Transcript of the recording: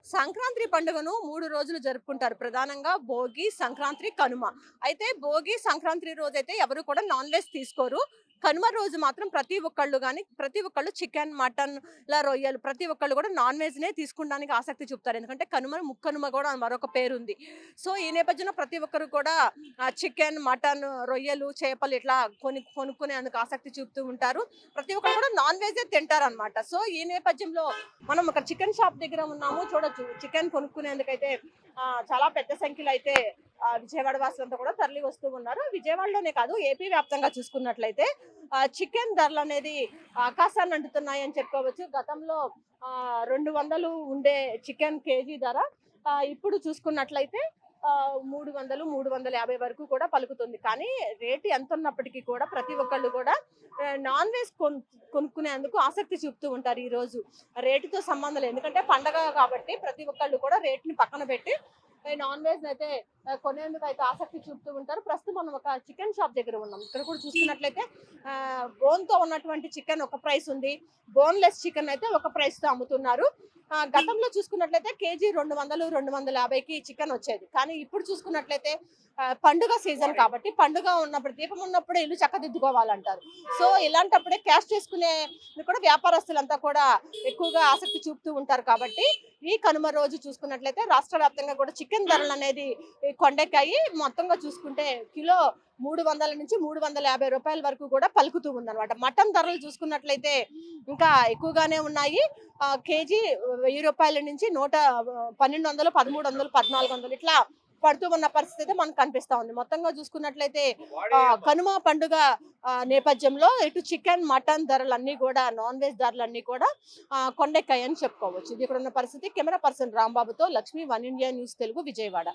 సంక్రాంతి పండుగను 3 రోజులు జరుపుకుంటారు. ప్రధానంగా భోగి, సంక్రాంతి, కనుమ. అయితే భోగి, సంక్రాంతి రోజైతే ఎవరు కూడా నాన్ వెజ్ తీసుకోరు. కనుమ రోజు మాత్రం ప్రతి ఒక్కళ్ళు చికెన్, మటన్ ఇలా రొయ్యలు ప్రతి ఒక్కళ్ళు కూడా నాన్ వెజ్‌నే తీసుకుండానికి ఆసక్తి చూపుతారు. ఎందుకంటే ముక్కనుమ కూడా మరొక పేరుంది. సో, ఈ నేపథ్యంలో ప్రతి ఒక్కరు కూడా చికెన్, మటన్, రొయ్యలు, చేపలు ఇట్లా కొనుక్కునేందుకు ఆసక్తి చూపుతూ ఉంటారు. ప్రతి ఒక్కరు కూడా నాన్ వెజ్జే తింటారనమాట. సో, ఈ నేపథ్యంలో మనం ఒక చికెన్ షాప్ దగ్గర ఉన్నాము. చూడొచ్చు చికెన్ కొనుక్కునేందుకైతే చాలా పెద్ద సంఖ్యలో అయితే విజయవాడ వాసులంతా కూడా తరలి వస్తూ ఉన్నారు. విజయవాడలోనే కాదు ఏపీ వ్యాప్తంగా చూసుకున్నట్లయితే చికెన్ ధరలనేది ఆకాశాన్ని అంటుతున్నాయని చెప్పుకోవచ్చు. గతంలో 200 ఉండే చికెన్ కేజీ ధర ఇప్పుడు చూసుకున్నట్లయితే 300, 350 వరకు కూడా పలుకుతుంది. కానీ రేటు ఎంతున్నప్పటికీ కూడా ప్రతి ఒక్కళ్ళు కూడా నాన్ వెజ్ కొనుక్కునేందుకు ఆసక్తి చూపుతూ ఉంటారు ఈ రోజు. రేటుతో సంబంధం లేదు. ఎందుకంటే పండగ కాబట్టి ప్రతి ఒక్కళ్ళు కూడా రేట్‌ని పక్కన పెట్టి నాన్ వెజ్‌నైతే కొనేందుకు అయితే ఆసక్తి చూపుతూ ఉంటారు. ప్రస్తుతం మనం ఒక చికెన్ షాప్ దగ్గర ఉన్నాం. ఇక్కడ కూడా చూసుకున్నట్లయితే బోన్‌తో ఉన్నటువంటి చికెన్ ఒక ప్రైస్ ఉంది. బోన్‌లెస్ చికెన్ అయితే ఒక ప్రైస్‌తో అమ్ముతున్నారు. గతంలో చూసుకున్నట్లయితే కేజీ 200, 250కి చికెన్ వచ్చేది. కానీ ఇప్పుడు చూసుకున్నట్లయితే పండుగ సీజన్ కాబట్టి పండుగ ఉన్నప్పుడు దీపం ఉన్నప్పుడే ఇల్లు చక్కదిద్దుకోవాలంటారు. సో, ఇలాంటప్పుడే క్యాష్ చేసుకునే కూడా వ్యాపారస్తులంతా కూడా ఎక్కువగా ఆసక్తి చూపుతూ ఉంటారు కాబట్టి ఈ కనుమ రోజు చూసుకున్నట్లయితే రాష్ట్ర వ్యాప్తంగా కూడా చికెన్ ధరలు అనేది కొండెక్కాయి. మొత్తంగా చూసుకుంటే కిలో 300 నుంచి 350 రూపాయల వరకు కూడా పలుకుతూ ఉందన్నమాట. మటన్ ధరలు చూసుకున్నట్లయితే ఇంకా ఎక్కువగానే ఉన్నాయి. కేజీ రూ. 1000 నుంచి 1200, 1300, 1400 ఇట్లా పడుతూ ఉన్న పరిస్థితి అయితే మనకు కనిపిస్తా ఉంది. మొత్తంగా చూసుకున్నట్లయితే కనుమ పండుగ నేపథ్యంలో ఇటు చికెన్, మటన్ ధరలన్నీ కూడా నాన్ వెజ్ ధరలన్నీ కూడా కొండెక్కాయని చెప్పుకోవచ్చు. ఇది ఇక్కడ ఉన్న పరిస్థితి. కెమెరా పర్సన్ రాంబాబుతో Lakshmi, one India news Telugu, Vijayawada.